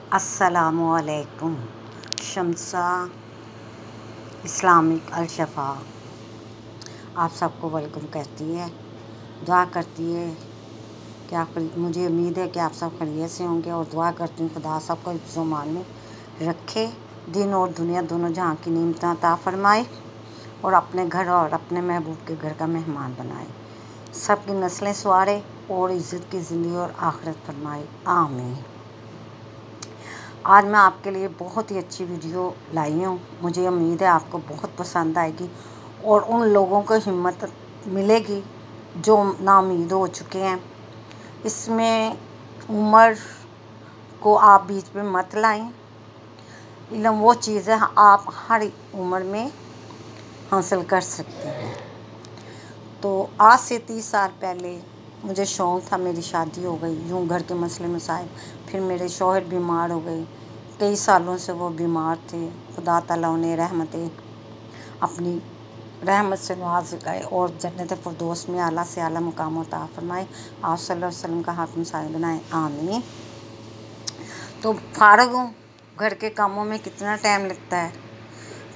अस्सलामुअलैकुम। शम्सा इस्लामिक अल-शफ़ा आप सबको वेलकम करती है, दुआ करती है कि आप, मुझे उम्मीद है कि आप सब खैरियत से होंगे और दुआ करती हूँ खुदा सबको हिफ्ज़-ओ-मान में रखे, दिन और दुनिया दोनों जहाँ की नेमतें अता फ़रमाए और अपने घर और अपने महबूब के घर का मेहमान बनाए, सबकी नस्लें संवारे और इज़्ज़त की ज़िंदगी और आखिरत फरमाए, आमीन। आज मैं आपके लिए बहुत ही अच्छी वीडियो लाई हूँ। मुझे उम्मीद है आपको बहुत पसंद आएगी और उन लोगों को हिम्मत मिलेगी जो नाउम्मीद हो चुके हैं। इसमें उम्र को आप बीच में मत लाएं। इल्म वो चीज़ है आप हर उम्र में हासिल कर सकते हैं। तो आज से 30 साल पहले मुझे शौक़ था, मेरी शादी हो गई, यूँ घर के मसले मसाइल, फिर मेरे शौहर बीमार हो गए, कई सालों से वो बीमार थे। खुदा ताला उन्हें रहमतें अपनी रहमत से नवाज़ गए और जन्नत फ़िरदौस में आला से आला मुकाम अता फ़रमाए। आप सल्लल्लाहु अलैहि वसल्लम का हाथ साए बनाए, आमीन। तो फ़ारग हूँ, घर के कामों में कितना टाइम लगता है,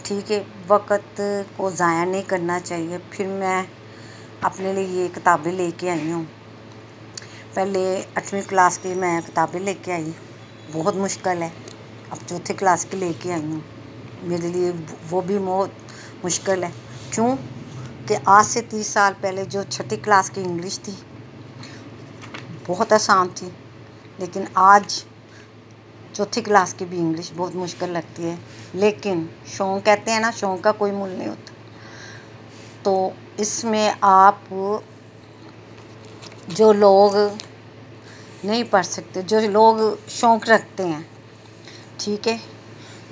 ठीक है, वक़्त को ज़ाया नहीं करना चाहिए। फिर मैं अपने लिए ये किताबें लेके आई हूँ। पहले 8वीं क्लास की मैं किताबें लेके आई, बहुत मुश्किल है। अब 4ठी क्लास की लेके आई हूँ, मेरे लिए वो भी बहुत मुश्किल है। क्यों कि आज से 30 साल पहले जो 6ठी क्लास की इंग्लिश थी बहुत आसान थी, लेकिन आज 4ठी क्लास की भी इंग्लिश बहुत मुश्किल लगती है। लेकिन शौक़ कहते हैं ना, शौक़ का कोई मूल नहीं होता। तो इसमें आप जो लोग नहीं पढ़ सकते, जो लोग शौक़ रखते हैं, ठीक है,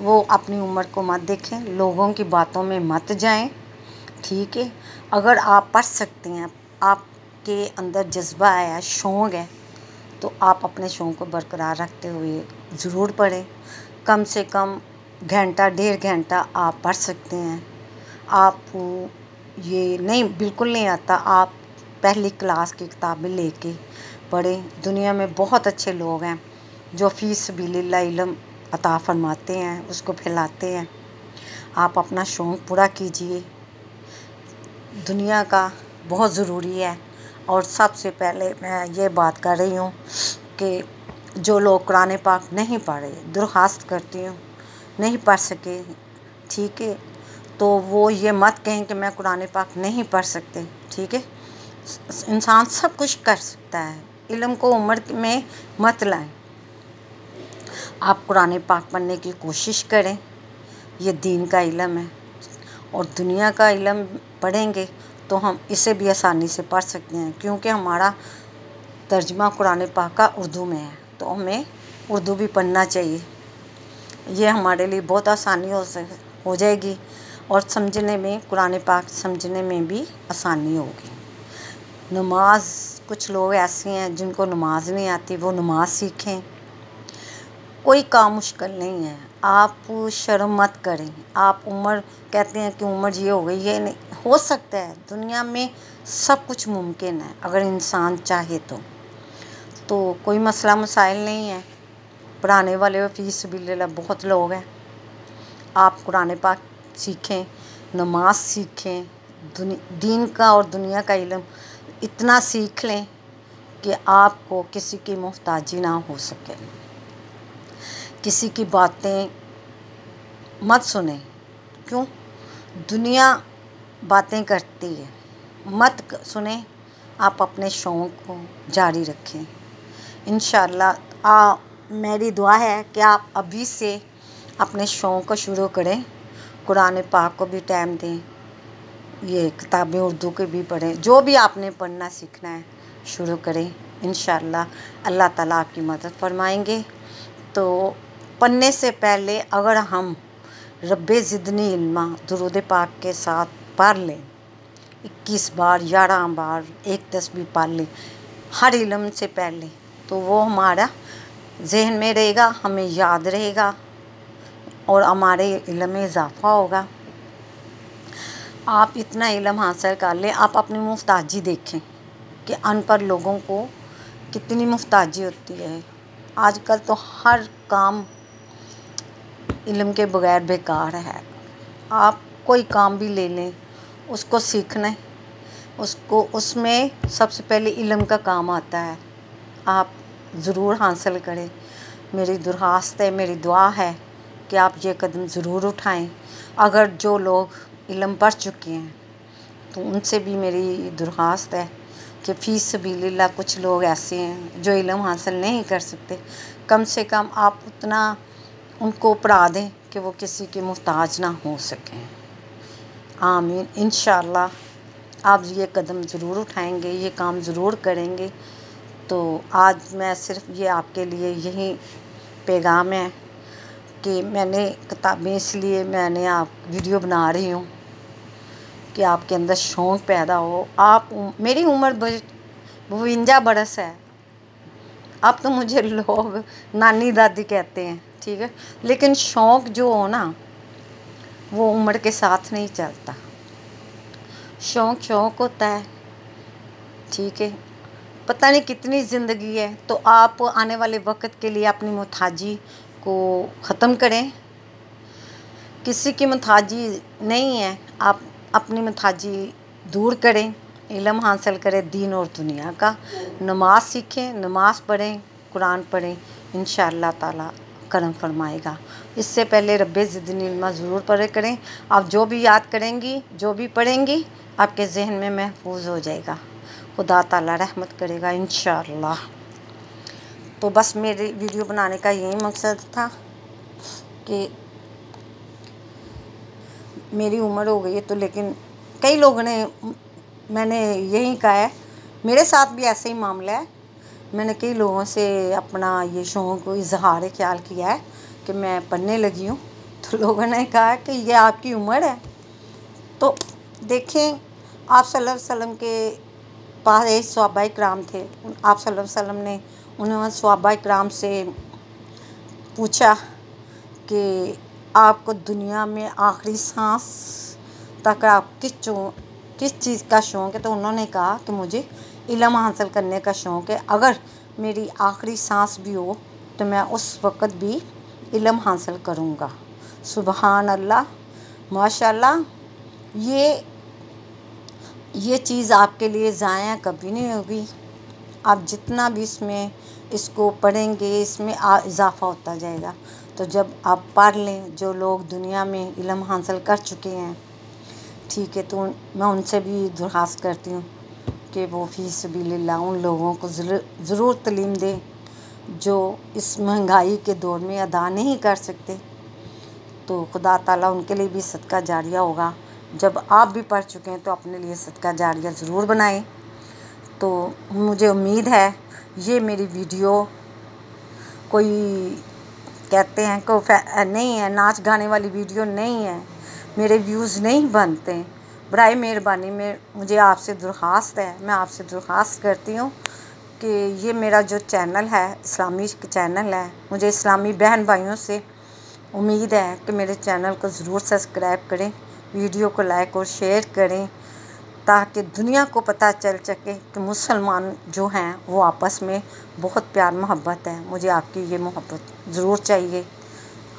वो अपनी उम्र को मत देखें, लोगों की बातों में मत जाएं, ठीक है। अगर आप पढ़ सकते हैं, आपके अंदर जज्बा है, शौक़ है, तो आप अपने शौक़ को बरकरार रखते हुए ज़रूर पढ़ें। कम से कम घंटा 1.5 घंटा आप पढ़ सकते हैं। आप ये नहीं बिल्कुल नहीं आता, आप पहली क्लास की किताबें लेके पढ़ें। दुनिया में बहुत अच्छे लोग हैं जो फ़ी सबीलिल्लाह इल्म अता फ़रमाते हैं, उसको फैलाते हैं। आप अपना शौक़ पूरा कीजिए, दुनिया का बहुत ज़रूरी है। और सबसे पहले मैं ये बात कर रही हूँ कि जो लोग कुरान पाक नहीं पढ़े, दरख्वास्त करती हूँ, नहीं पढ़ सके, ठीक है, तो वो ये मत कहें कि मैं कुरान पाक नहीं पढ़ सकते, ठीक है। इंसान सब कुछ कर सकता है, इल्म को उम्र में मत लाएं। आप कुरान पाक पढ़ने की कोशिश करें, ये दीन का इल्म है और दुनिया का इल्म पढ़ेंगे तो हम इसे भी आसानी से पढ़ सकते हैं, क्योंकि हमारा तर्जुमा कुरान पाक का उर्दू में है, तो हमें उर्दू भी पढ़ना चाहिए। ये हमारे लिए बहुत आसानी हो जाएगी और समझने में, कुरान पाक समझने में भी आसानी होगी। नमाज, कुछ लोग ऐसे हैं जिनको नमाज नहीं आती, वो नमाज सीखें। कोई काम मुश्किल नहीं है, आप शर्म मत करें। आप उम्र कहते हैं कि उम्र ये हो गई, ये नहीं हो सकता है। दुनिया में सब कुछ मुमकिन है अगर इंसान चाहे तो कोई मसला मसाइल नहीं है। पढ़ाने वाले फ़ी सबीलिल्लाह बहुत लोग हैं। आप कुरान पाक सीखें, नमाज सीखें, दीन का और दुनिया का इल्म इतना सीख लें कि आपको किसी की मोहताजी ना हो सके। किसी की बातें मत सुने, क्यों, दुनिया बातें करती है, मत सुने। आप अपने शौक़ को जारी रखें। इंशाअल्लाह मेरी दुआ है कि आप अभी से अपने शौक़ को शुरू करें, कुरान पाक को भी टाइम दें, ये किताबें उर्दू के भी पढ़ें, जो भी आपने पढ़ना सीखना है शुरू करें। इंशाअल्लाह अल्लाह ताला आपकी मदद फरमाएंगे। तो पढ़ने से पहले अगर हम रब्बे ज़िदनी इल्मा दुरूद पाक के साथ पढ़ लें, 21 बार 11 बार एक तस्बीह पढ़ लें हर इल्म से पहले, तो वो हमारा जहन में रहेगा, हमें याद रहेगा और हमारे इल्म में इजाफ़ा होगा। आप इतना इल्म हासिल कर लें, आप अपनी मुफ्ताजी देखें कि अनपढ़ लोगों को कितनी मुफ्ताजी होती है। आजकल तो हर काम इल्म के बगैर बेकार है। आप कोई काम भी ले लें, उसको सीखना है, उसको उसमें सबसे पहले इल्म का काम आता है। आप ज़रूर हासिल करें। मेरी दरख्वास्त है, मेरी दुआ है कि आप ये कदम ज़रूर उठाएं। अगर जो लोग इल्म पढ़ चुके हैं तो उनसे भी मेरी दरख्वास्त है कि फ़ी सबीलिल्लाह कुछ लोग ऐसे हैं जो इल्म हासिल नहीं कर सकते, कम से कम आप उतना उनको पढ़ा दें कि वो किसी के मुहताज ना हो सकें। आमीन। इंशाअल्लाह आप ये कदम ज़रूर उठाएंगे, ये काम ज़रूर करेंगे। तो आज मैं सिर्फ ये आपके लिए यही पैगाम है कि मैंने किताबें इसलिए मैंने आप वीडियो बना रही हूँ कि आपके अंदर शौक़ पैदा हो। आप मेरी उम्र 52 बरस है। अब तो मुझे लोग नानी दादी कहते हैं, ठीक है, लेकिन शौक़ जो हो ना वो उम्र के साथ नहीं चलता। शौक़ शौक़ होता है, ठीक है। पता नहीं कितनी ज़िंदगी है, तो आप आने वाले वक्त के लिए अपनी मुहताजी को ख़त्म करें। किसी की मुहताजी नहीं है, आप अपनी मुहताजी दूर करें, इल्म हासिल करें दीन और दुनिया का। नमाज सीखें, नमाज पढ़ें, कुरान पढ़ें, इंशाअल्लाह ताला करम फरमाएगा। इससे पहले रब्बे ज़िदनी इल्मा ज़रूर पढ़े करें। आप जो भी याद करेंगी, जो भी पढ़ेंगी, आपके जहन में महफूज हो जाएगा। खुदा ताला रहमत करेगा इंशाअल्लाह। तो बस मेरी वीडियो बनाने का यही मकसद था कि मेरी उम्र हो गई है, तो लेकिन कई लोगों ने, मैंने यही कहा है, मेरे साथ भी ऐसे ही मामला है। मैंने कई लोगों से अपना ये शौक़ इजहार ख्याल किया है कि मैं पढ़ने लगी हूँ, तो लोगों ने कहा कि ये आपकी उम्र है। तो देखें, आप सल्लल्लाहु अलैहि वसल्लम के पास एक सहाबा इकराम थे। आप सल्लल्लाहु अलैहि वसल्लम ने उन्होंने सहाबा इकराम से पूछा कि आपको दुनिया में आखिरी सांस तक आप किस चीज़ का शौक़ है, तो उन्होंने कहा कि मुझे इल्म हासिल करने का शौक़ है। अगर मेरी आखिरी सांस भी हो तो मैं उस वक़्त भी इल्म हासिल करूँगा। सुबहान अल्लाह, माशाअल्लाह। ये चीज़ आपके लिए ज़ाया कभी नहीं होगी। आप जितना भी इसको पढ़ेंगे, इसमें इजाफ़ा होता जाएगा। तो जब आप पढ़ लें, जो लोग दुनिया में इल्म हासिल कर चुके हैं, ठीक है, तो मैं उनसे भी दरख्वास्त करती हूँ कि वो फ़ी सबीलिल्लाह उन लोगों को ज़रूर तालीम दें जो इस महंगाई के दौर में अदा नहीं कर सकते। तो खुदा ताला उनके लिए भी सदका जारिया होगा। जब आप भी पढ़ चुके हैं तो अपने लिए सदका जारिया ज़रूर बनाएं। तो मुझे उम्मीद है ये मेरी वीडियो कोई कहते हैं को नहीं है, नाच गाने वाली वीडियो नहीं है, मेरे व्यूज़ नहीं बनते। बराए मेहरबानी में मुझे आपसे दरख्वास्त है, मैं आपसे दरख्वास्त करती हूँ कि ये मेरा जो चैनल है, इस्लामी चैनल है, मुझे इस्लामी बहन भाइयों से उम्मीद है कि मेरे चैनल को ज़रूर सब्सक्राइब करें, वीडियो को लाइक और शेयर करें, ताकि दुनिया को पता चल सके कि मुसलमान जो हैं वो आपस में बहुत प्यार मोहब्बत है। मुझे आपकी ये मोहब्बत ज़रूर चाहिए।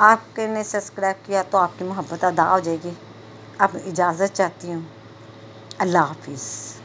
आपने सब्सक्राइब किया तो आपकी मोहब्बत अदा हो जाएगी। अब इजाज़त चाहती हूँ। अल्लाह हाफिज़।